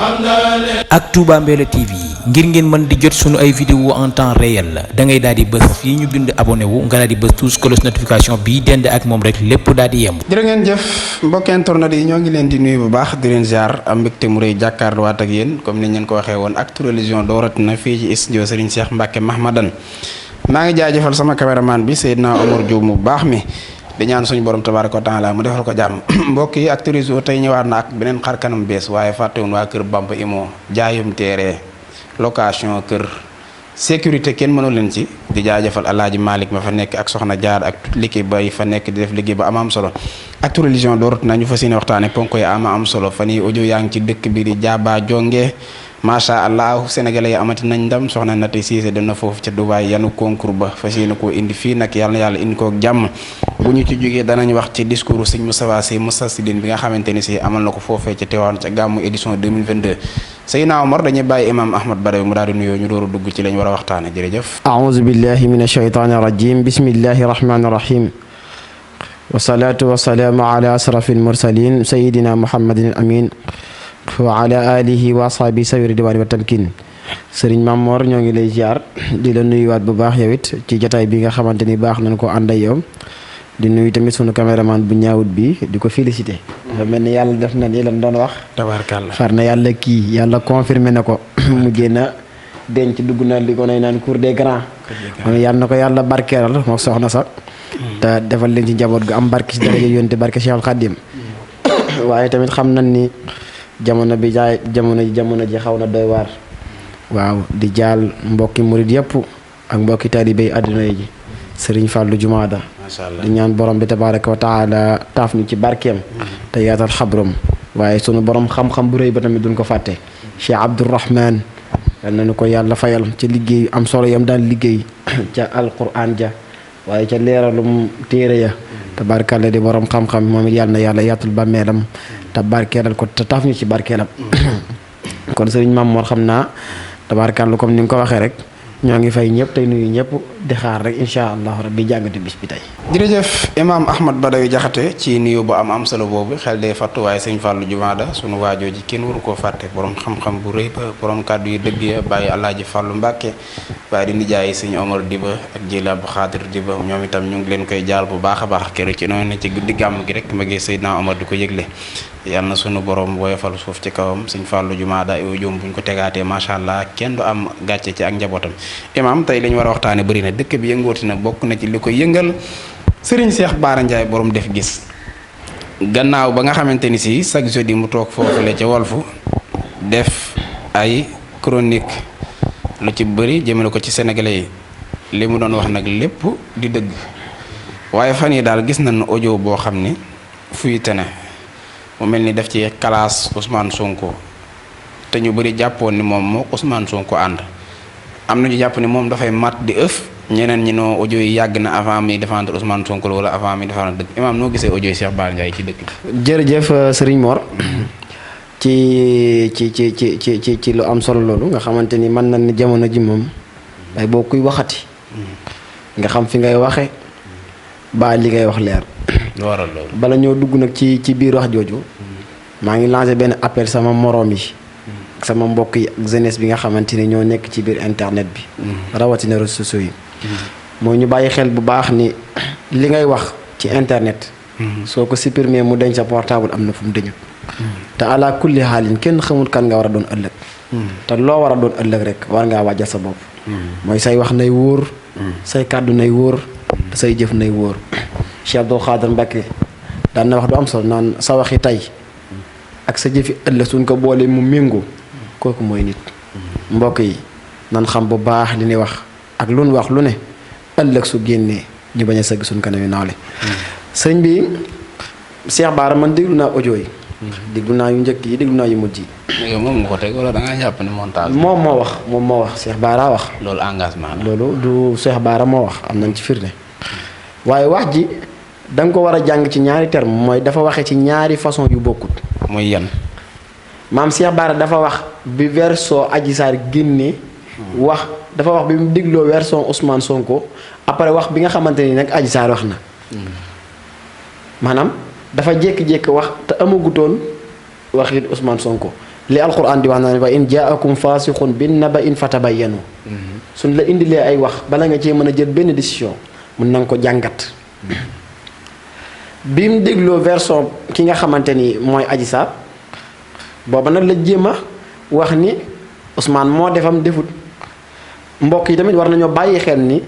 ak Touba Mbella TV ngir ngeen mën di jot sunu ay vidéo en temps réel da ngay daal di bës fii ñu bind abonné wu nga daal di bës tous cloche notification bi dend ak moom rek lépp daal di yemb. jërë ngeen jëf mbokki internet yi ñoo ngi leen di nuyu bu baax di leen ziar am mbégte mu rëy jàkkaarloowaat ak yéen comme ni ñu leen ko waxee woon Actu Religion dooratina fii ci studio Serigne Cheikh Mbacke Mahmadan maa ngi jaajëfal sama caméraman bi Seydina Omar Diop mu baax mi di ñaan suñu borom tabaaraka wa taala mu defal ko jàmm mbokk yi Actu Religion tey ñëwaat na ak beneen xar kanam bees waaye fàttewuñ waa kër Bamba Imo jaayum teere location kër sécurité kenn mënu leen ci di jaajëfal Alaaji Malick ma fa nekk ak soxna jaar ak liggéey ba yi fa nekk di def liggéey ba am solo Actu Religion doorut na ñu fas yéene waxtaane ponk yi am solo fan yi audio yaa ngi ci dëkk bi di jaaba jonge macha allah sénégalais yi amati nañ ndam soxna Nati Cissé dem na foofu ca Dubaay yanu concours ba fas yéene koo indi fii nag yàlla na yàlla indi ko jàmm bu ñu ci jógee danañ wax ci discours sëñ Moustapha Sy Moustarchidine bi nga xamante ni si amal na ko foofee ca Tivaouane ca gàmmu édition 2022 Seydina Omar dañuy bàyyi imam Ahmad Badawi mu daal di nuyoo ñu door a dugg ci lañ war a waxtaane jërëjëf. aouzu billahi min ashaytaani rajim bismillahi rahmaani rahim wasalaatu wasalaamu ala asrafil mursalin sayidina muhammadin al amin wa ala alihi wa ashabi sawiri diwaani wa tamkin sëriñ Mamor ñoo ngi lay ziar di la nuyuwaat bu baax yow it ci jotaay bi nga xamante ni baax nañ ko ànd ak yow di nuyu tamit sunu caméraman bu ñaawut bi di ko félicité dafa mel ni yàlla def na li lan doon wax tabaarkalla far na yàlla kii yàlla confirmé na ko mujjee na denc dugg na li ko nay naan cour des grands kon yàlla na ko yàlla barkeeral moo soxna sax te defal leen ci njaboot gu am barke si daraja yonte barke Cheikhul Khadim waaye tamit xam nañ ni jamono bi jamono ji xaw na doy waar waaw di jaal mbokki murid yëpp ak mbokki taalibe àdduna yi sëriñ Fallou Jumaada di ñaan borom bi tabaraka wa taala taaf ñu ci barkeem te yaatal xabrom waaye sunu borom xam-xam bu rëy ba tamit duñ ko fàtte Cheikh Abdourahman yal nañu ko yàlla fayal ci liggéey am solo yam daan liggéey ca alquran ja waaye ca leeralum téere ya tabarkalla di borom xam-xam moom it yàlla na yàlla yaatul bàmmeelam te barkeelal ko te taaf ñu ci barkeelam kon sëriñ Mamoor xam naa tabarkalla comme ni nga ko waxee rek ñoo ngi fay ñëpp tey nuyu ñëpp di xaar rek incha allah rabbi jàngatu bis bi tey. jërëjëf imaam Ahmad Badawi Jaxate ci nuyu bu am solo boobu xel day fàttu waaye sëñ Fallou Jumaada sunu waajoo ji kenn waru koo fàtte borom xam-xam bu rëy ba borom kàddu yi dëgg ya bàyyi Alaaji Fallou Mbàkke waaye di nijaay sëñ Omar Diba ak Jëli Abdu Xaadir Diba ñoom itam ñu ngi leen koy jaal bu baax a baax keroog ci noonu ci guddi gàmm gi rek ma ngi Seydina Omar di ko yëgle yal na sunu borom woyofal suuf ci kawam sëñ Fallou Jumaada yow jom buñ ko tegaatee macha allah kenn du am gàcce ci ak njabootam imaam tey li ñu war a waxtaane bëri na dëkk bi yëngooti na bokk na ci li ko yëngal Serigne Cheikh Bara Ndiaye borom def gis gannaaw ba nga xamante ni si chaque jeudi mu toog foofule ca Walfu def ay chronique lu ci bëri jëmale ko ci sénégalais yi li mu doon wax nag lépp di dëgg waaye fan yi daal gis nañu audio boo xam ni fuy tene mu mel ni def ci classe Ousmane Sonko te ñu bëri jàppoon ni moom moo Ousmane Sonko ànd am na ñu jàpp ni moom dafay mat di ëf ñeneen ñi noo audio yi yàgg na avant mi défendre Ousmane Sonko la wala avant mi défendre dëkk imaam noo gisee audio yi Cheikh Bara Ndiaye ci dëkk bi. jërëjëf Serigne Mor ci lu am solo loolu nga xamante ni mën na ni jamono ji moom day boo kuy waxati nga xam fi ngay waxe ba li ngay wax leer. lu waral loolu. bala ñoo dugg nag ci biir wax jooju maa ngi lancé benn appel sama moroom yi. sama mbokk yi ak jeunesse bi nga xamante ni ñoo nekk ci biir internet bi. rawatina réseaux sociaux yi. moo ñu bàyyi xel bu baax ni li ngay wax ci internet. soo ko supprimer mu denc sa portable am na fu mu dëñu. te ala kulli xaalin kenn xamul kan nga war a doon ëllëg. te loo war a doon ëllëg rek war ngaa waajal sa bopp. mooy say wax nay wóor. say kàddu nay wóor. te say jëf nay wóor. Cheikh Abdou Khadr Mbacké daan na wax du am solo naan sa waxi tey ak sa jëfi ëllëg suñ ko boolee mu méngoo. kooku mooy nit mbokk yi nan xam bu baax li ñuy wax ak lu nu wax lu ne ëllëg su génnee ñu bañ a sëgg suñ kanam yi naawle sëñ bi Cheikh Bara man déglu naa audio yi déglu naa yu njëkk yi déglu naa yu mujj yi moom nga ko teg wala da ngaa jàpp ni montage moom moo wax Cheikh Bara wax loolu engagement la loolu du Cheikh Bara moo wax am nañ ci firnde waaye wax ji da nga ko war a jàng ci ñaari terme mooy dafa waxe ci ñaari façon yu bokkut mooy yan maam Cheikh Bara dafa wax bi version Adji Sarr génnee wax dafa wax bi mu dégloo version Ousmane Sonko après wax bi nga xamante ni nag Adji Sarr wax na maanaam dafa jékki-jékki wax te amagutoon waxit Ousmane Sonko li alquran di wax naa ne wa in jaakum fasiqun bin naba'in fatabayyanu suñ la indilee ay wax bala nga cee mën a jël benn décision mun na nga ko jàngat bi mu dégloo version ki nga xamante ni mooy Adji Sarr booba nag la jéem a wax ni Ousmane moo defam defut mbokk yi tamit war nañoo bàyyi xel ni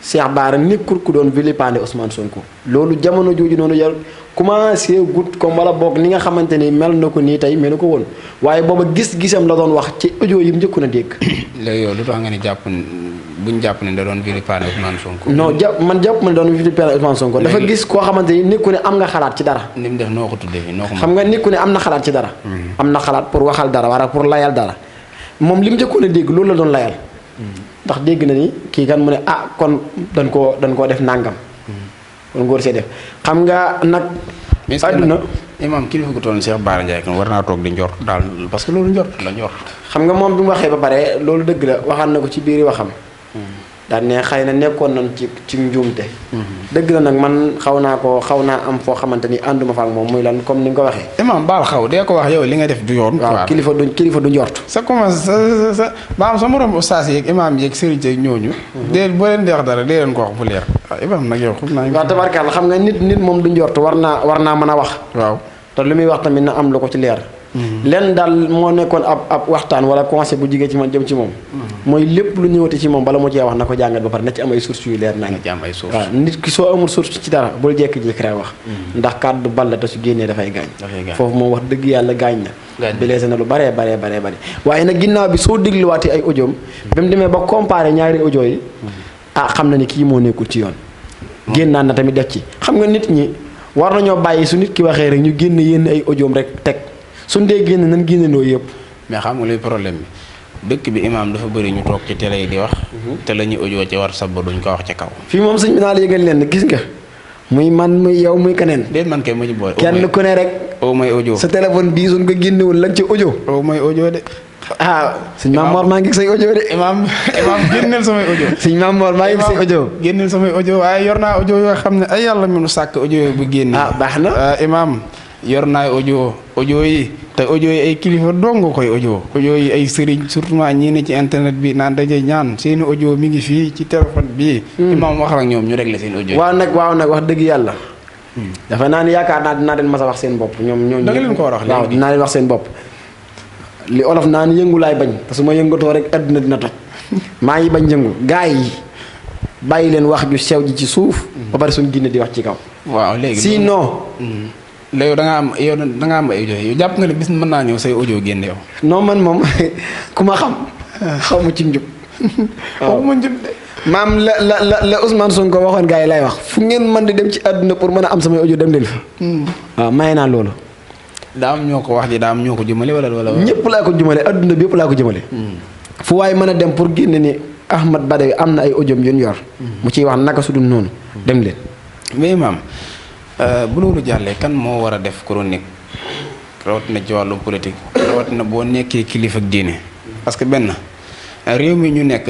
Cheikh Bara nekkul ku doon vilipender Ousmane Sonko loolu jamono jooju noonu yar commencé gut comme wala boog ni nga xamante ni mel na ko nii tey melu ko woon waaye booba gis-gisam la doon wax ci audio yi mu njëkkoon a dégg. léegi yow lu tax nga ni buñ jàpp ne da doon vilipender Ousmane Sonko. non man jàpp ma ne doon vilipender Ousmane Sonko. dafa gis koo xamante ni nit ku ne am nga xalaat ci dara. ni mu def noo ko tuddee fii noo ko. xam nga nit ku ne am na xalaat ci dara. am na xalaat pour waxal dara wala pour layal dara moom li mu njëkkoon a dégg loolu la doon layal. ndax dégg na ni kii kan mu ne kon dañ koo def nàngam kon ngóor see def xam nga nag àdduna imam kilifa gu toll Cheikh Bara Ndiaye kon war naa toog di njort daal parce que loolu njort la njort xam nga moom bi mu waxee ba pare loolu dëgg la waxaan na ko ci biir waxam daal ne xëy na nekkoon nañ ci njuumte dëgg la nag man xaw naa am foo xamante ni ànduma fa ak moom muy lan comme ni nga ko waxee imam baal xaw dee ko wax yow li nga def du yoon waaw kilifa du njort sa commence sa ba am sa morom ustaas yeeg imam yeeg sëriñ yeeg ñooñu dee boo leen di wax dara dee leen ko wax bu leer waaw imam nag yow xam naa waaw tabarkàlla xam nga nit moom du njort war naa mën a wax waaw te lu muy wax tamit na am lu ko ci leer lenn daal moo nekkoon ab waxtaan wala conseil bu jigee ci man jëm ci moom mooy lépp lu ñëwati ci moom bala mu cee wax na ko jàngat ba pare na ci am ay sources yu leer naa ngi ci am ay sources waaw nit ki soo amul source ci dara bul jékki-jékki rek wax ndax kàddu bal la te su génnee dafay gaañ foofu moom wax dëgg yàlla gaañ na blessé na lu baree waaye nag ginnaaw bi soo dégluwaatee ay audioom ba mu demee ba comparé ñaari audio yi xam na ni kii moo nekkul ci yoon génnaan na tamit def ci xam nga nit ñi war nañoo bàyyi su nit ki waxee rek ñu génn yenn ay audioom rek teg suñ dee génn nañ génnandoo yëpp mais xam nga luy problème bi dëkk bi imaam dafa bëri ñu toog ci télé yi di wax te la ñuy audio ci war sab duñ ko wax ci kaw fii moom sëñ bi naa la yëgal leen gis nga muy man muy yow muy keneen déet man kay ma ñu boole kenn ku ne rek o may audio sa téléphone bii suñ ko génnewul lañ ci audio o may audio de sëñ Maam Mor maa ngi say audio de imaam génneel samay audio sëñ Maam Mor maa ngi say audio génneel samay audio waaye yor naa audio yoo xam ne ay yàlla mënu sàkk audio bu génne baax na imaam yor naa audio yi te audio yi ay kilifa dong nga koy audio yi ay sëriñ surtout ñii ne ci internet bi naan dañuy ñaan seeni audio mi ngi fii ci téléphone bii imaam wax ak ñoom ñu réglé seen audio waaw nag wax dëgg yàlla dafa naa ni yaakaar naa dinaa leen mas a wax seen bopp ñoom da nga leen ko war a wax waaw dinaa leen wax seen bopp li olof naa ni yëngu laay bañ te su ma yëngatoo rek àdduna dina toj maa ngi bañ yëngu gaay yi bàyyi leen wax ju sew ji ci suuf ba pare suñ ginne di wax ci kaw waaw léegi sinon léegi da nga am ay audio yow jàpp nga ne bis mën naa ñëw say audio génne yow non man moom ku ma xam xaw ma ci njub waaw ma njub de maam la Ousmane Sonko waxoon gars yi lay wax fu ngeen mën di dem ci àdduna pour mën a am samay audio dem leen fa waaw maye naa loolu daa am ñoo ko wax ji daa am ñoo ko jëmale wala ñëpp laa ko jëmale adduna bi yëpp laa ko jëmale fu waaye mën a dem pour génne ni Ahmad Badawi am na ay audio yu ñu yor mu ciy wax naka su dul noonu dem leen mais maam bu loolu jàllee kan moo war a def chronique rawatina ci wàllu politique rawatina boo nekkee kilifa ak diine parce que benn réew mi ñu nekk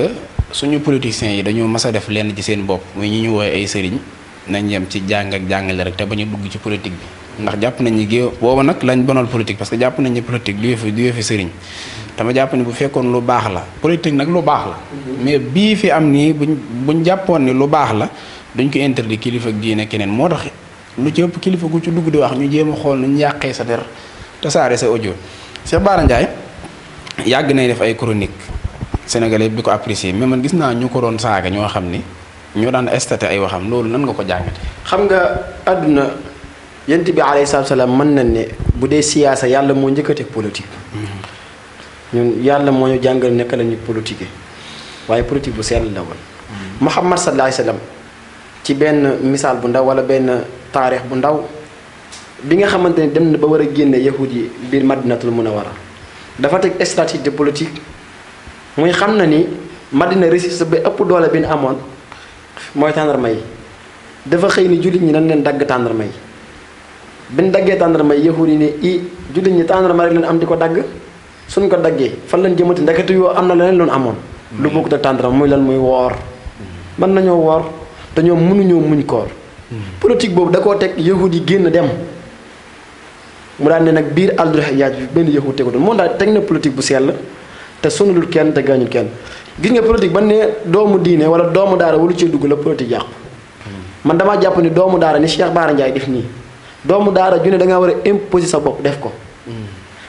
suñu politiciens yi dañoo mas a def lenn ci seen bopp muy ñi ñu woowee ay sëriñ nañ yem ci jàng ak jàngale rek te bañ a dugg ci politique bi ndax jàpp nañ ni géew booba nag lañ bonal politique parce que jàpp nañ ni politique du yëfi sëriñ dama jàpp ni bu fekkoon lu baax la politique nag lu baax la mais bii fi am nii buñ jàppoon ni lu baax la duñ ko interdit kilifa ak diine keneen moo tax lu ci ëpp kilifa gu ci dugg di wax ñu jéem a xool nu ñu yàqee sa der tasaare sa audio Cheikh Bara Ndiaye yàgg nay def ay chronique sénégalais bi ko apprécier mais man gis naa ñu ko doon saaga ñoo xam ni ñoo daan estaté ay waxam loolu nan nga ko jàngate xam nga àdduna yent bi alayhi salaam mën nañ ne bu dee siyaasa yàlla moo njëkkate politique ñun yàlla moo ñu jàngal nekk la ñu politique waaye politique bu sell la woon Muhammad sallallahu alayhi wasallam ci benn misaal bu ndaw wala benn taarix bu ndaw bi nga xamante ne dem na ba war a génne yahud yi biir madinatul munawara dafa teg stratégie de politique muy xam na ni madina résiste ba ëpp doole bi ñu amoon mooy tàndarma yi dafa xëy ni jullit ñi nañ leen dagg tàndarma yi bi ñu daggee tàndarma yi yahud yi ne jullit ñi tàndarma rek leen am di ko dagg suñ ko daggee fan lañ jëmati ndekete yoo am na leneen loonu amoon lu bokkut ak tàndarma muy lan muy woor mën nañoo woor te ñoom mënuñoo muñ koor politique boobu da koo teg yahud yi génn dem mu daan ne nag biir ardul Hijaaz bi benn yëxu tegu doon moom daal teg na politique bu sell te sonalul kenn te gaañul kenn gis nga politique ba ne doomu diine wala doomu daara walu cee dugg la politique yàqu man damaa jàpp ni doomu daara ni Cheikh Bara Ndiaye def nii doomu daara ju ne da ngaa war a imposer sa bopp def ko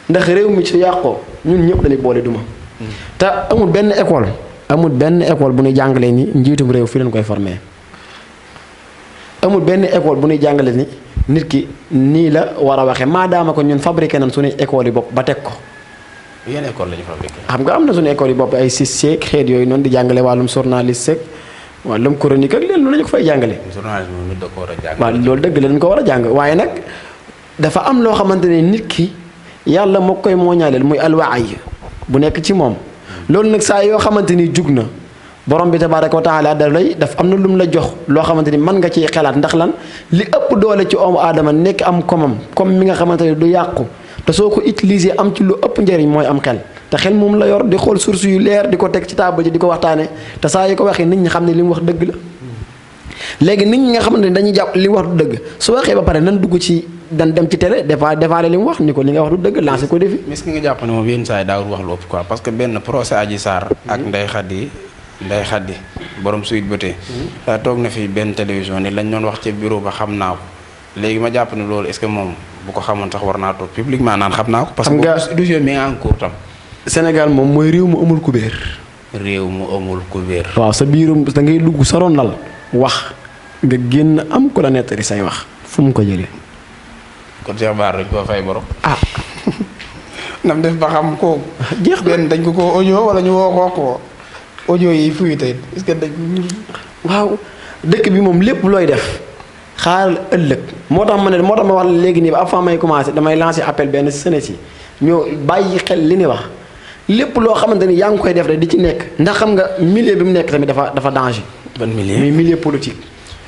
ndax réew mi su yàqoo ñun ñëpp dañuy boole duma te amul benn école bu ñuy jàngalee ni njiitum réew fi leen koy formé amul benn école bu ñuy jàngale ni nit ki nii la war a waxee maadaama ko ñun fabriqué nañ suñuy école yi bopp ba teg ko. yenn école la ñu fabriqué. xam nga am na suñu école yi bopp ay CICES xeet yooyu noonu di jàngale wàllum journaliste wàllum chronique ak leen lu lañu ko fay jàngale. journalisme moom nit da ko war a jàng. waaw loolu dëgg la dañu ko war a jàng waaye nag dafa am loo xamante ne nit ki yàlla moo koy mooñaaleel muy alwaay bu nekk ci moom loolu nag saa yoo xamante ni jug na. borom bi tabaaraka wa taala daf am na lu mu la jox loo xamante ni mën nga ciy xalaat ndax lan li ëpp doole ci doomu aadama nekk am komam comme mi nga xamante ni du yàqu te soo ko utiliser am ci lu ëpp njëriñ mooy am xel te xel moom la yor di xool source yu leer di ko teg ci taabal ji di ko waxtaane te saa yu ko waxee nit ñi xam ne li mu wax dëgg la léegi nit ñi nga xamante ni dañuy jàpp li mu wax du dëgg su waxee ba pare nan dugg ci dan dem ci télé defaale li mu wax ni ko li nga wax du dëgg lancé ko défi est-ce que nga jàpp ne moom yenn saa yi daawul wax lu ëpp quoi parce que benn procès Adji Sarr ak Ndeye Khady borom Sweet Beauté toog na fi benn télévision ni lañ doon wax ci bureau ba xam naa ko léegi ma jàpp ne loolu est-ce que moom bu ko xamoon sax war naa toog publiquement naan xam naa ko. parce que dossier mi en cours tam. Sénégal moom mooy réew mu amul kubéer. réew mu amul kubéer. waaw sa biirum da ngay dugg sa ron lal wax nga génn am ko la nettali say wax fu mu ko jëlee. kon Cheikh Bara dañ koo fay borom. ah. nam def ba xam ko. jeex benn dañ ko audio wala ñu woo ko. audio yi fuy tey est-ce que dañ. waaw dëkk bi moom lépp looy def xaaral ëllëg moo tax ma wax léegi nii ba avant may commencé damay lancer appel benn Sénégal si ñoo bàyyi xel li ni wax lépp loo xamante ni yaa ngi koy def rek di ci nekk ndax xam nga milieu bi mu nekk tamit dafa danger. ban milieu muy milieu politique.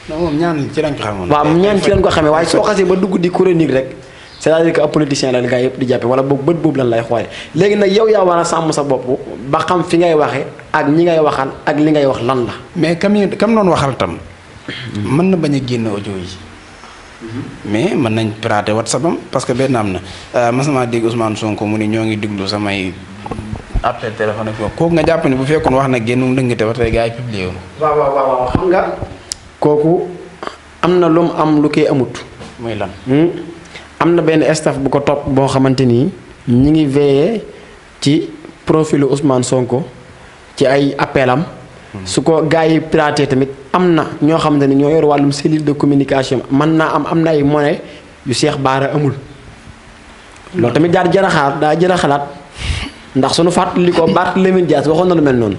non moom ñaan ci lañ ko xamoon. waaw ñaan ci lañ ko xamee waaye soo xasee ba dugg di chronique rek. c'est-à-dire que ab politicien la gaa yëpp di jàppe wala boog bët boobu lan lay xoolee léegi nag yow yaa war a sàmm sa bopp ba xam fi ngay waxe ak ñi ngay waxal ak li ngay wax lan la. mais kam noonu waxal tam. mën na bañ a génn audio yi. mais mën nañ pirater WhatsApp am parce que benn am na mas naa dégg Ousmane Sonko mu ni ñoo ngi diglu samay appel téléphone ak kooku nga jàpp ne bu fekkoon wax na génn ndëngate ba tey gaa yi publié woon. waaw xam nga. kooku am na lu mu am lu koy amut. muy lan. am na benn staff bu ko topp boo xamante ni ñi ngi veillé ci profilu Ousmane Sonko ci ay appelam su ko gars yi piraté tamit am na ñoo xamante ni ñoo yor wàllum cellule de communication mën naa am na ay monnaie yu Cheikh Bara amul. loolu tamit daa jër a xalaat ndax suñu fàttali ko Barthélémy Dias waxoon na lu mel noonu.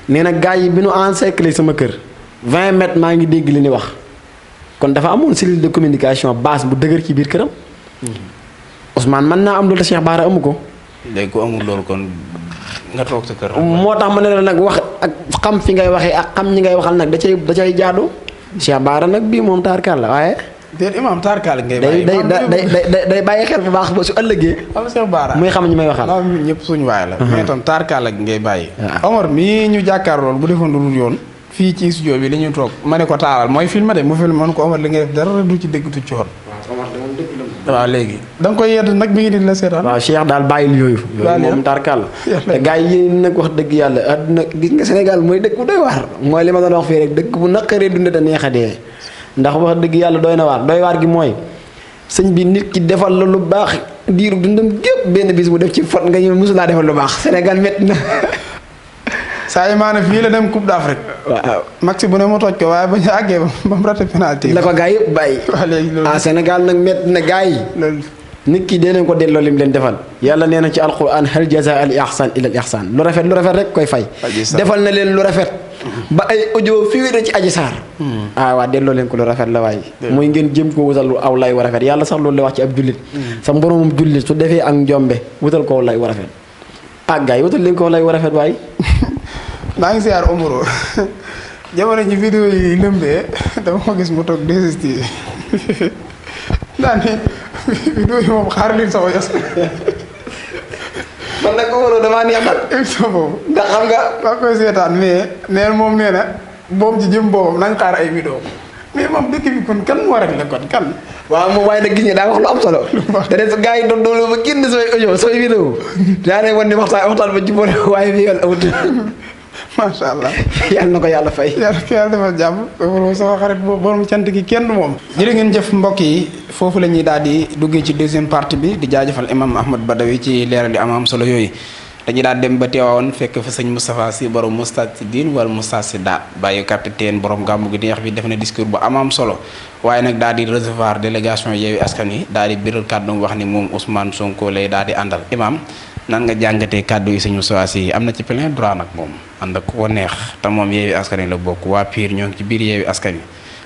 nee na gars yi bi nu encercler sama kër 20 mètres maa ngi dégg li ni wax kon dafa amoon cellule de communication base bu dëgër ci biir këram. Ousmane mën naa am loolu te Cheikh Bara amu ko. léegi ku amul loolu kon nga toog sa kër. moo tax ma ne la nag wax ak xam fi ngay waxee ak xam ñi ngay waxal nag da cay jaadu. Cheikh Bara nag bii moom taarkaal la waaye. déedéet imaam taarkaal ngay bàyyi. day bàyyi xel bu baax ba su ëllëgee. am Cheikh Bara muy xam ñi may waxal. waaw ñun ñëpp suñu waay la. mais itam taarkaal ak ngay bàyyi. Omar mii ñu jàkkaarlool bu defoon lu yoon. fii ci studio bi li ñuy toog ma ne ko taalal mooy film de mu film man ko Omar li ngay def dara du ci dëgg tu coon. waaw léegi da nga koy yedd nag mi ngi di la seetaan. waaw Cheikh daal bàyyil yooyu. yooyu moom tarkal te gars yi yéen nag wax dëgg yàlla àdduna gis nga Sénégal mooy dëkk bu doy waar mooy li ma doon wax fii rek dëkk bu naqaree dund te neex a dee ndax wax dëgg yàlla doy na waar doy waar gi mooy sëñ bi nit ki defal la lu baax diiru dundam gépp benn bis mu def ci fot nga ñëw mosulaa defal lu baax Sénégal métti na. saa yi maanaam fii la dem Coupe d'Afrique. waaw maxi bu ne mu toj ko waaye ba ñu àggee ba mu raté penalty. la ko gars yëpp bàyyi. waaw léegi loolu Sénégal nag métti na gars yi. loolu nit ki dee leen ko delloo lim leen defal. yàlla nee na ci alquran hal jazaa al ihsan illa al ihsan lu rafet rek koy fay. defal na leen lu rafet. ba ay audio fii ci Adji Sarr. waa delloo leen ko lu rafet la waaye. muy ngeen jëm ko wutal lu aw lay wa rafet yàlla sax loolu la wax ci ab jullit. sa mboromum jullit su defee ak njombe wutal ko lay wa rafet. gars yi wutal leen ko lay wa rafet waaye. maa ngi siyaar Omaro jamono ji vidéo yi lëmbee dama ko gis mu toog desisté daane vidéo yi moom xaar leen sama yos man nag Omaro damaa neexal émission boobu ndax xam nga maa koy seetaan mais neen moom nee na boobu ci jëm boobam nañ xaar ay vidéo mais moom dëkk bi kon kan moo rek la kon kan waaw moom waaye nag gis nga daa wax lu am solo te ne gars yi doon doolu ba génn samay audio samay vidéo daa ne woon ni waxtaan ba ci boole waaye bi yoon amut macha allah. yàlla na ko yàlla fay. yàlla defal jàmm loolu sama xarit boobu borom cant gi kenn du moom. jërë ngeen jëf mbokk yi foofu la ñuy daal di duggee ci deuxième partie bi di jaajëfal imam Ahmad Badawi ci leeral yi am solo yooyu dañuy daal dem ba teewoon fekk fa sëñ Moustapha Sy borom Moustarchidine wala Moustarchidaat bàyyi capitaine borom gàmmu gi neex bi def na discours bu am solo waaye nag daal di recevoir délégation Yewwi Askan Wi daal di biral kàddu wax ni moom Ousmane Sonko lay daal di àndal imam nan nga jàngatee kàddu yi sëñ Moustapha Sy am na ci plein droit nag moom ànd ak ko neex te moom Yewwi Askan Wi la bokk waa Pire ñoo ngi ci biir Yewwi Askan Wi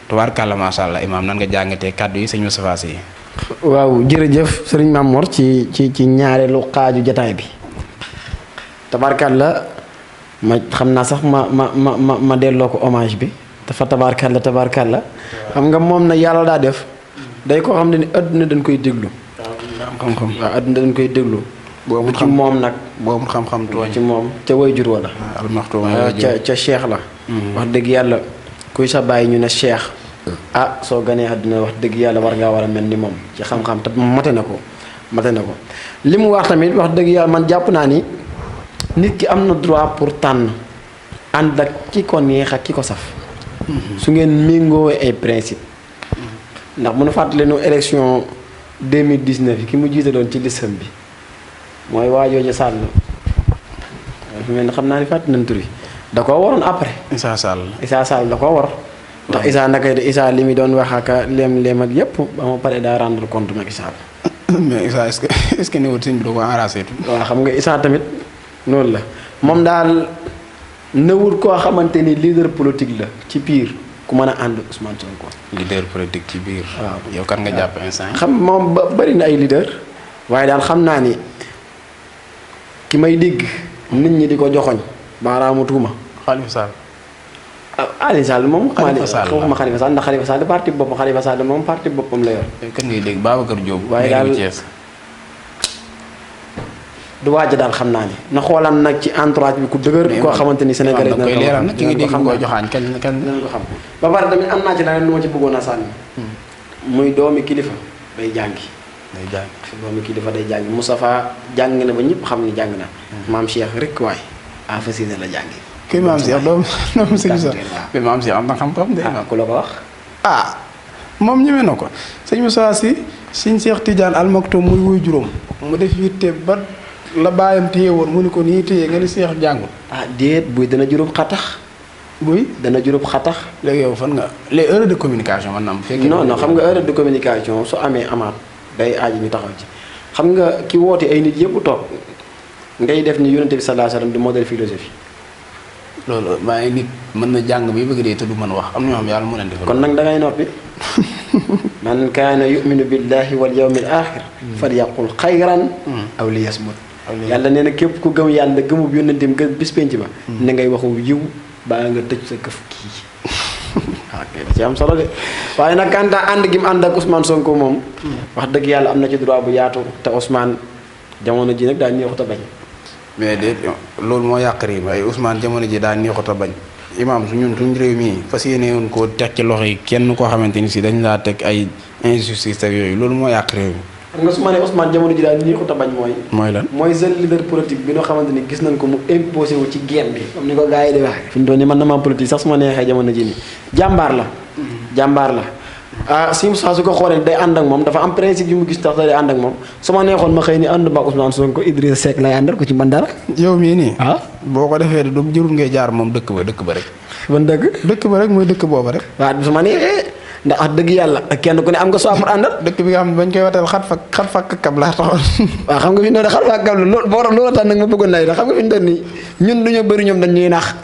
tubaarkàlla macha allah imam nan nga jàngatee kàddu yi sëñ Moustapha Sy. waaw jërëjëf sëriñ Mamor ci ñaareelu xaaju jataay bi tabaarkàlla ma xam naa sax ma delloo ko hommage bi dafa tabaarkàlla xam nga moom na yàlla daa def day koo xam ne ni adduna dañ koy déglu. xam-xam waaw adduna dañ koy déglu. boobu ci moom nag. boobu xam-xam tooñ ci moom ca wayjur wala. ca cheikh la. wax dëgg yàlla kuy sa bàyyi ñu ne cheikh. soo ganee àdduna wax dëgg yàlla war ngaa war a mel ni moom ci xam-xam te mate na ko li mu wax tamit wax dëgg yàlla man jàpp naa ni nit ki am na droit pour tànn ànd ak ki ko neex ak ki ko saf. su ngeen méngoowee ay principe ndax mënu fàttali nu élection 2019 yi ki mu jiite doon ci listam bi mooy waajooju Sall mel ni xam naa ni fàttali nañ tur yi da koo waroon après. Issa Sall da koo war. ndax Issa naka de Issa li mi doon wax ak leem ak yëpp ba ma pare daa rendre compte Macky Sall. mais Issa est-ce que néew sëñ bi da ko enragé. waaw xam nga Issa tamit noonu la moom daal nëwul koo xamante ni leader politique la ci biir ku mën a ànd Ousmane Sonko. leader politique ci biir. waaw yow kan nga jàpp instant xam moom bari na ay leader waaye daal xam naa ni ki may dégg nit ñi di ko joxoñ baaraamu tuuma. Khalifa Sall. Aliou Sall moom. Khalifa Sall xamuma Khalifa Sall ndax Khalifa Sall parti boppam Khalifa Sall moom parti boppam la yor. kan ngay dégg Babacar Diop. waaye daal du waaj daal xam naa ni na xoolaan nag ci entourage bi ku dëgër. koo xamante ni Sénégalais dina ko leeral nag ki nga dégg koo joxaan kan dinañ ko xam. ba pare tamit am naa ci leneen lu ma ci bëggoon a sànni. muy doomi kilifa day jàngi. doomi kilifa day jàngi Moustapha jàng na ba ñëpp xam ni jàng na. maam Cheikh rek waay afasine la jàngi. kii maam Cheikh doomu sëñ Moussa mais maam Cheikh am na xam-xam de. ku la ko wax. moom ñëwee na ko sëñ Moussa Sy sëñ Cheikh Tidiane Al Maktoum muy wuy juróom mu def yitte ba la bàyyam téye woon mu ni ko nii téye nga ni Cheikh jàngul. déet buy dana juróom xatax. dana juróom xatax. léegi yow fan nga les erreurs de communication man naam. non xam nga erreur de communication su amee amaat day aaj ñu taxaw ci xam nga ki woote ay nit yëpp toog ngay def ni yonente bi sallallahu alayhi wasallam di modèle philosophie. loolu maa ngi nit mën na jàng bi bëgg dee te du mën wax am na ñoo xam yàlla mu leen defal. kon nag da ngay noppi man kaana yuminu billahi wal yawmil axir falyaqul xayran aw liyasmut. yàlla nee na képp ku gëm yàlla gëmub yónnenteem gëm bis penc ba. ne ngay waxu yiw baa nga tëj sa këf kii. ok da ci am solo de waaye nag kanta ànd gi mu ànd ak Ousmane Sonko moom. wax dëgg yàlla am na ci droit bu yaatu te Ousmane jamono ji nag daal neexut a bañ. mais de loolu moo yàq réew mi ay Ousmane jamono ji daal neexut a bañ imaam suñu réew mi fas yéene woon koo teg ci loxo yi kenn koo xamante ni si dañ laa teg ay injustice ak yooyu loolu moo yàq réew mi. xam nga su ma nee Ousmane jamono ji daal neexut a bañ mooy. mooy lan mooy jeune leader politique bi nga xamante ni gis nañ ko mu imposé wu ci game bi. comme ni ko gars yi di waxee. fi mu toll nii man na maa politique sax su ma neexee jamono ji nii jàmbaar la. si Moussa su ko xoolee day ànd ak moom dafa am principe yu mu gis tax day ànd ak moom su ma neexoon ma xëy ni ànd ba Ousmane Sonko Idrissa Seck lay àndal ko ci man dara. yow mii nii. boo ko defee du jërul ngay jaar moom dëkk ba rek. ban dëkk ba rek mooy dëkk booba rek. waaw su ma neexee ndax wax dëgg yàlla kenn ku ne am nga soo pour àndal. dëkk bi nga xam ne bañ koy wateel xat fa kab laa taxoon. waaw xam nga fi mu doon xat fa kab la loolu tax nag ma bëggoon lay xam nga fi mu doon nii ñun duñu bëri ñoom dañ ñuy nax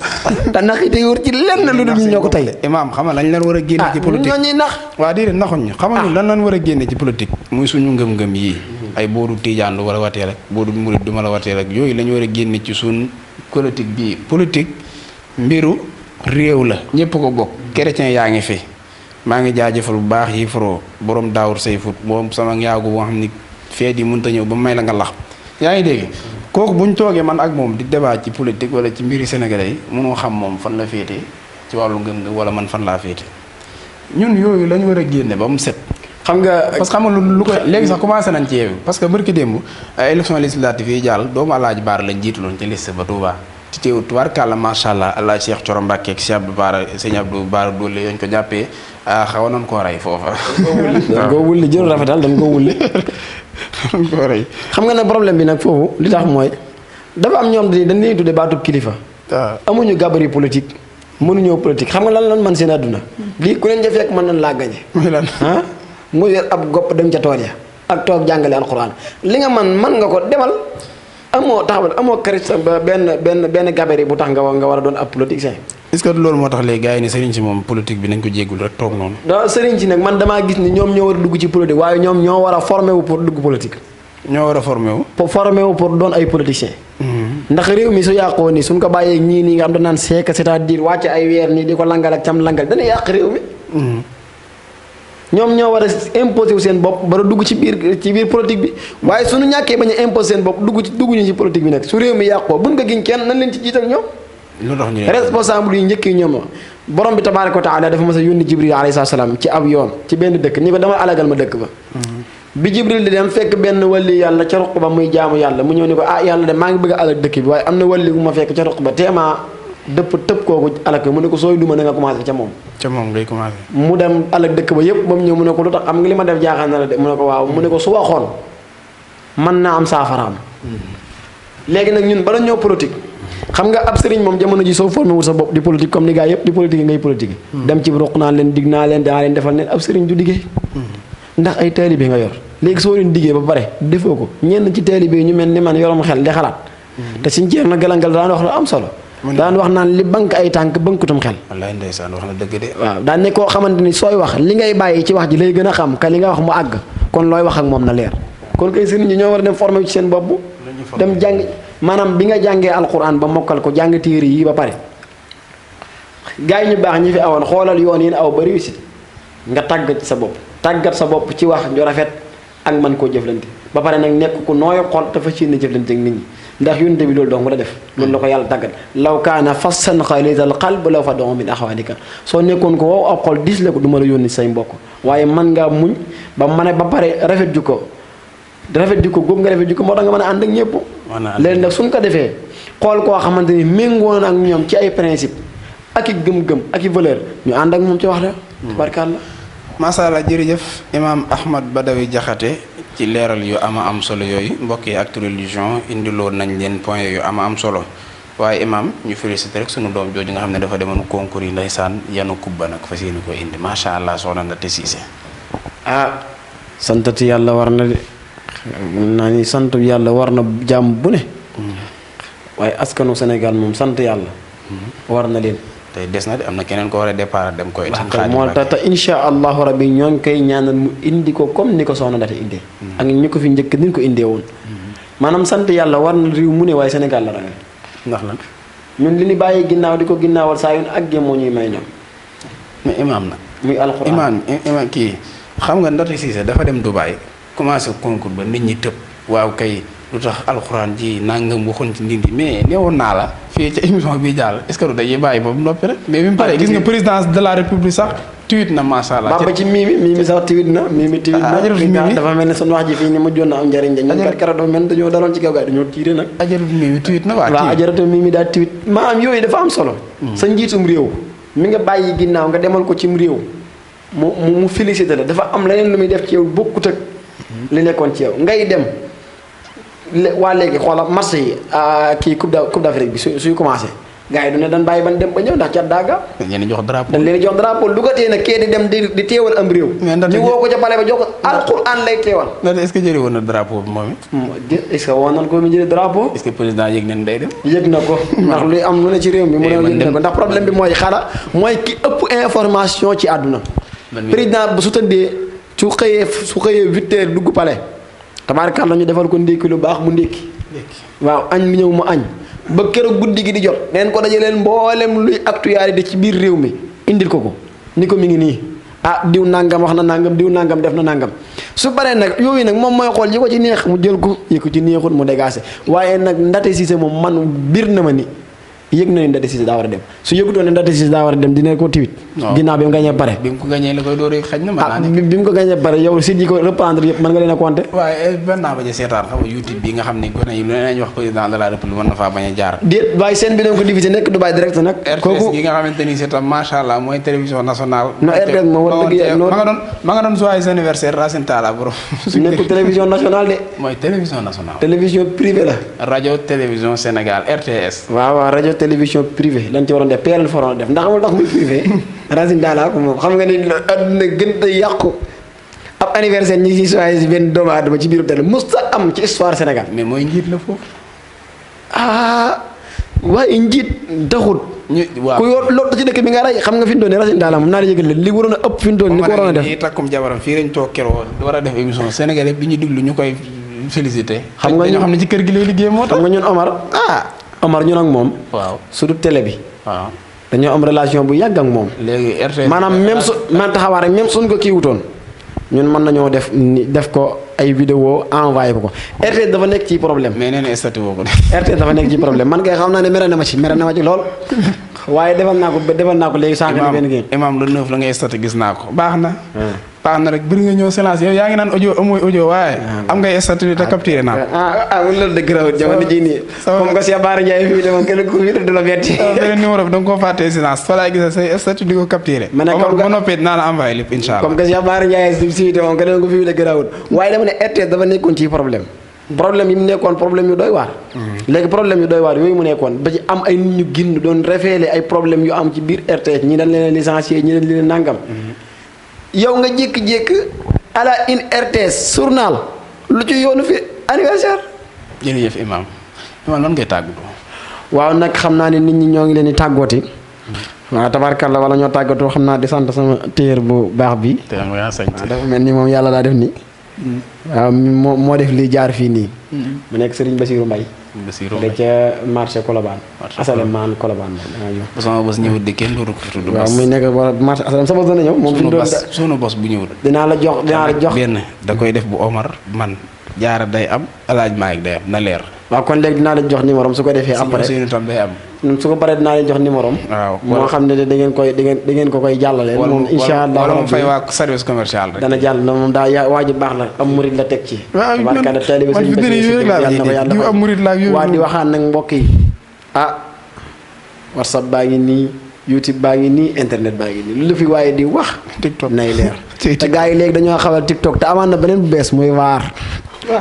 te nax yi day wër ci lenn lu dul ñu ñoo ko tey. imaam xam nga lañ leen war a génne ci politique ñoo ñuy nax. waaw déedéet naxuñ ñu xam nga lan lañ war a génne ci politique muy suñu ngëm-ngëm yii ay booru Tijaan lu war a watee rek booru Murid du ma la watee rek yooyu la ñu war a génne ci suñ politique bii politique mbiru réew la ñëpp ko bokk chrétien yaa ngi fi maa ngi jaajëfal bu baax yi faro borom daawur say fut moom sama yaagu boo xam ni feet yi mënut a ñëw ba may la nga lax yaa ngi dégg kooku bu ñu toogee man ak moom di débat ci politique wala ci mbiri sénégalais yi mënoo xam moom fan la féete ci wàllu ngëm-ngëm wala man fan laa féete ñun yooyu la ñu war a génne ba mu set xam nga parce que xam nga lu ko léegi sax commencé nañ ci yeewu parce que barki démb élection législative yi jàll doomu Alaaji Baara lañ jiituloon ci liste ba Touba ci teew tubaarkàlla macha allah allah Cheikh Thioro Mbacke ak Cheikh Abdou Baara sëñ Abdou Baara Doole yañ ko jàppee xaw nañ koo rey foofa. dañ koo wulli jël rafetal dañ koo wulli. dañ koo rey. xam nga ne problème bi nag foofu li tax mooy dafa am ñoom dañ leen tudde baatub kilifa. waaw amuñu gabarit politique mënuñoo politique xam nga lan man seen àdduna. lii ku leen ja fekk mën nañ laa gañe. muy lan ah mu yor ab gopp dem ca tool ya ak toog jàngale alxuraan li nga man nga ko demal amoo taxawal amoo charisme ba benn gabarit bu tax nga war a doon ab politicien. est-ce que loolu moo tax léegi gars yi ni sëriñ si moom politique bi nañ ko jéggul rek toog noonu. da sëriñ si nag man damaa gis ni ñoom ñoo war a dugg ci politique waaye ñoom ñoo war a formé wu pour dugg politique. ñoo war a formé wu. pour doon ay politiciens. ndax réew mi su yàqoo nii suñ ko bàyyee ñii nii nga xam dañ naan seek c'est-à-dire wàcc ay weer nii di ko langal ak cam langal dana yàq réew mi. ñoom ñoo war a imposer wu seen bopp ba dugg ci biir politique bi waaye suñu ñàkkee bañ a imposer seen bopp dugguñu ci politique bi nag su réew mi yàqoo buñ ko giñ kenn nañ leen ci jiital ñoom. lu tax ñu responsable yi njëkk yi ñoom borom bi tabaaraka wa taala dafa mas a yónni Jibril alayhi salaam ci ab yoon ci benn dëkk ni ko dama alagal ma dëkk ba. bi Jibril di dem fekk benn wàlli yàlla ca ruq ba muy jaamu yàlla mu ñëw ni ko yàlla de maa ngi bëgg a alal dëkk bi waaye am na wàlli bu ma fekk ca ruq ba teemaa dëpp tëb kooku alak mu ne ko sooy duma na nga commencé ca moom. ca moom ngay commencé. mu dem alak dëkk ba yëpp ba mu ñëw mu ne ko lu tax am nga li ma def jaaxal na la de mu ne ko waaw mu ne ko su waxoon mën naa am saafaraam. léegi nag ñun bala ñëw politique xam nga ab sëriñ moom jamono ji soo formé wul sa bopp di politique comme ni gars yëpp di politique ngay politique. dem ci ruq naan leen dig naa leen daa leen defal leen ab sëriñ du liggéey. ndax ay taalibe nga yor léegi soo leen diggee ba pare defoo ko ñenn ci taalibe yi ñu mel ni man yorom xel di xalaat. te suñ ceer na galangal daan wax lu am solo. daan wax naan li bank ay tànk bankutum xel. wallaay ndeysaan wax na dëgg de. waaw daan ne koo xamante ni sooy wax li ngay bàyyi ci wax ji lay gën a xam ka li nga wax mu àgg kon looy wax ak moom na leer kon kay sëriñ ñi ñoo war a dem formé ci seen bopp. dem jàng maanaam bi nga jàngee alquran ba mokkal ko jàng téere yi ba pare gars yi ñu baax ñi fi awoon xoolal yoon yi aw ba réussite nga tàggat sa bopp ci wax ju rafet ak man koo jëflante ba pare nag nekk ku nooy xol te fas yéene jëflante ak nit ñi ndax yonent bi loolu dong la def loolu la ko yàlla tàggat law kaana fassan xaliizal qalbi law fad'u min axwaanika soo nekkoon ko wow ab xol diis la ko du ma la yónni say mbokk waaye man ngaa muñ ba mën a ba pare rafet ju ko góob nga rafet ju ko moo tax nga mën a ànd ak ñëpp léegi nag suñ ko defee xool koo xamante ni méngoo na ak ñoom ci ay principe ak i gëm-gëm ak i valeur ñu ànd ak moom ci wax la tabarkàlla macha allah jërëjëf imaam Ahmad Badawi Jaxate ci leeral yu am solo yooyu mbokk yi Actu Religion indiloon nañ leen point yu am solo waaye imaam ñu félicité rek sunu doom jooju nga xam ne dafa demoon concours yi ndeysaan yanu kubba nag fas yéene ko indi macha allah soxna Ndate Cissé. santati yàlla war na de naa ni sant yàlla war na jàmm bu ne. waaye askanu Sénégal moom sant yàlla. war na leen. tey des na de am na keneen ko war a départ dem koy. moo tax te insha allahu rabbi ñoo ngi koy ñaanal mu indi ko comme ni ko soxna Ndate indee. ak ñu ko fi njëkk ni ñu ko indee woon. maanaam sant yàlla war na réew mu ne waaye Sénégal la ragal. ndax lan ñun li ñu bàyyi ginnaaw di ko ginnaawal saa yu ne ak moo ñuy may ñoom. mais imaam na. muy alxuraan imaam kii xam nga Ndate Cissé dafa dem Dubaï commencé concours ba nit ñi tëb waaw kay lu tax alxuraan ji nangam waxoon ci ndindi mais neewoon naa la fii ca émission bi jàll est-ce que du dañuy bàyyi ba mu noppi rek mais bi mu paree gis nga présidence de la république sax tweet na macha allah. ba ci Mimi sax tweet na dafa mel ne sunu wax ji fii ni mu joon na am njëriñ dañu kat keroog dafa mel ne dañoo daloon ci kaw gaay dañoo tiire nag ajaratu Mimi tweet na waaw ajaratu Mimi daal tweet maanaam yooyu dafa am solo sa njiitum réew mi nga bàyyi ginnaaw nga demal ko cim réew mu félicité la dafa am leneen lu muy def ci yow bokkut ak li nekkoon ci yow ngay dem waa léegi xoola marché yi kii coupe d'Afrique bi suy commencé gars yi du ne dañ bàyyi ban dem ba ñëw ndax cat daaga dañ leen jox drapeau lu ko tee nag kee di dem di teewal am réew ñu woo ko ca pale ba jox ko alxuraan lay teewal est-ce que jëlee woon na drapeau bi moom it est-ce que woon nañ ko mu jëlee drapeau est-ce que président yëg nañ day dem yëg na ko ndax luy am lu ne ci réew mi mu ne yëg na ko ndax problème bi mooy mooy ki ëpp information ci àdduna président bu su tëddee su xëyee 8h dugg pale tabaarkalla ñu defal ko ndékki lu baax mu ndékki waaw añ mi ñëw mu añ ba keroog guddi gi di jot neen ko dajaleen mboolem luy actualité ci biir réew mi indil ko ni ko mi ngi nii diw nangam wax na nangam diw nangam def na nangam su paree nag yooyu nag moom mooy xool yi ko ci neex mu jël ko yi ko ci neexul mu dégagé waaye nag Ndate Cissé moom man bir na ma ni yëg na ni Ndaté Cissé daa war a dem su yëgutoon ne Ndaté Cissé daa war a dem dina ko tiwit ginnaaw bi mu gañee pare bi mu ko gañee la koy door xaj na mën bi mu ko gañee pare yow site yi ko reprendre yëpp mën nga leen a compter waaye benn naa bañ a seetaan xam nga YouTube bi nga xam ne gone yi lu ne wax président de la république mën na faa bañ a jaar déet waaye seen bi doon ko diffusé nekk Dubaï direct nag RTS gi nga xamante ni c'est macha allah mooy télévision nationale non RTS moom wax dëgg yàlla ma nga doon joyeux anniversaire Racine Talla borom nekk télévision nationale de mooy télévision nationale télévision privée la radio télévision Sénégal RTS waaw radio télévision privée lañ ci waroon def PRL faroon def ndax amul tax muy privé Racine Talla ko moom xam nga ni adduna gën a yàqu ab anniversaire ñi si soyé si benn doomu aadama ci biiru télé musta am ci histoire Sénégal mais mooy njiit la foofu waaye njiit taxut ku yor lott ci dëkk bi nga rey xam nga fi mu toll nii Racine Talla moom naa la yëgal li waroon a ëpp fi mu toll nii ko waroon a def takkum jabaram fii lañ toog keroo war a def émission Sénégalais bi ñu diglu ñu koy félicité xam nga ñoo xam ne ci kër gi lay liggéey moo tax xam nga ñun Omar ñun ak moom waaw surtout télé bi waaw dañoo am relation bu yàgg ak moom léegi RTS maanaam même su man taxawaa rek même suñ ko kii wutoon ñun mën nañoo def ko ay vidéo envoyé ko RTS dafa nekk ci problème mais nee na statut woo ko RTS dafa nekk ci problème man kay xam naa ne mere na ma ci lool waaye defal naa ko léegi sànq ni benn game imam le 9 la ngay statut gis naa ko baax na rek bëri nga ñëw silence yow yaa ngi naan audio amooy audio waaye am ngay statut te capturé naa loolu dëgg la jamono ji nii comme que Cheikh Bara Ndiaye fii de moom kenn ku fi du la betti beneen numéro bi da nga koo fàttee silence fa laay gisa say statut di ko capturé ma ne comme ma noppee dinaa la envoyé lépp incha allah comme que Cheikh Bara Ndiaye si de moom kenn ku fi de gërawul waaye dama ne RTS dafa nekkoon ci problème yi mu nekkoon problème yu doy waar léegi problème yu doy waar yooyu mu nekkoon ba ci am ay nit ñu ginn doon révélé ay problème yu am ci biir RTS ñi dañ leen licencié ñi dañ leen nangam yow nga jékki-jékki à la une RTS journal lu ci yoonu fi anniversaire jërëjëf imam lan ngay tàggatoo waaw nag xam naa ne nit ñi ñoo ngi leen di tàggooti waaw tabarkalla wala ñoo tàggatoo xam naa di sant sama téer bu baax bi dafa mel ni moom yàlla daa def ni waaw moo def lii jaar fii nii mu nekk Serigne Bassirou Mbaye da ca marché Colobane asalem maan Colobane bu sama bos ñëwut de kenn dootu ko tudd waaw muy nekk marché asalem sa bos dana ñëw moom fi doon sunu bos bu ñëwut dinaa la jox benn da koy def bu Omar man jaara day am alaaj Maalik day am na leer waaw kon léegi dinaa leen jox numéro am su ko defee après suñu tam day am su ko paree dinaa leen jox numéro am waaw moo xam ne da ngeen ko koy jàllale moom insha Allah wala mu fay waa service commercial rek dana jàll na moom daa waa ji baax la am murid la teg ci barkada taalibe waa di waxaan nag mbokk yi WhatsApp baa ngi nii YouTube baa ngi nii internet baa ngi nii lu fi waaye di wax TikTok nay leer te gars yi léegi dañoo xawal TikTok te amaan na beneen bu bees muy waar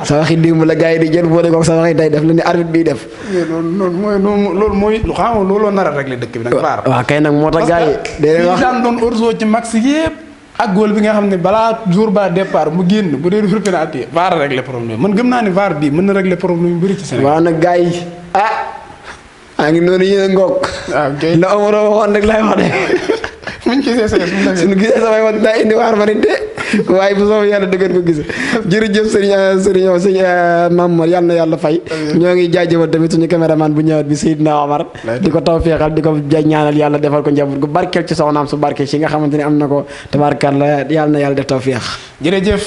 sa waxi démb la gars yi di jël boole ko sa waxi tey def la ni arbitre bii def loolu mooy lu xam looloo nar a régler dëkk bi nag waar waaw kay nag moo tax gars yi day wax daan doon orzo ci max yëpp ak góol bi nga xam ne balaa jour ba départ mu génn bu dee jour penalty VAR a régler problème man gëm naa ne VAR bii mën na régler problème yu bëri ci Sénégal waaw nag gars yi a ngi noonu yéen a ngoog la Omaro waxoon rek laay wax de muñ gisee suñu gisee samay wax daa indi waar ma de waaye bu soobee yàlla dëgg ko gis jërëjëf sëriñ Mamour yàlla na yàlla fay ñoo ngi jaajëfal tamit suñu caméraman bu ñëwaat bi Seydina Omar di ko taw feexal di ko ñaanal yàlla defal ko njaboot gu barkeel ci soxnaam su barkeel ci nga xamante ni am na ko tabaarkalla yàlla na yàlla def taw feex jërëjëf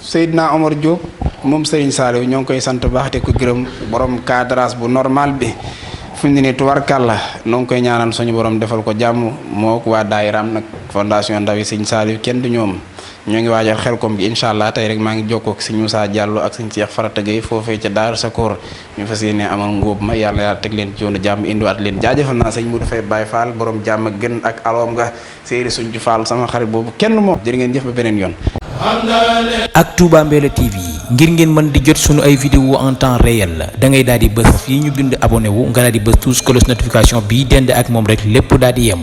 Seydina Omar Diop moom Serigne Saliou ñoo ngi koy sant baax te ko gërëm borom cadrage bu normal bi fu mu ne nii tubarkàlla noo ngi koy ñaanal suñu borom defal ko jàmm moo ko waa daayiraam nag fondation Ndawi Sëñ Saliou kenn du ñoom ñoo ngi waajal Xelkom gi incha allah tey rek maa ngi jokkoo ak sëñ Moussa Diallo ak sëñ Cheikh Farata Gueye foofee ca Daaru Sakoor ñu fas yéene amal ngóob ma yàlla teg leen ci yoonu jàmm indiwaat leen jaajëfal naa sëñ Modou Faye Baye Fall borom jàmm gën ak aloom nga séeri suñ ci Fall sama xarit boobu kenn moom jërë ngeen jëf ba beneen yoon. ak Touba Mbella TV ngir ngeen mën di jot sunu ay vidéo en temps réel da ngay daal di bës fii ñu bind abonné wu nga daal di bës tous cloche notification bii dend ak moom rek lépp daal di yem.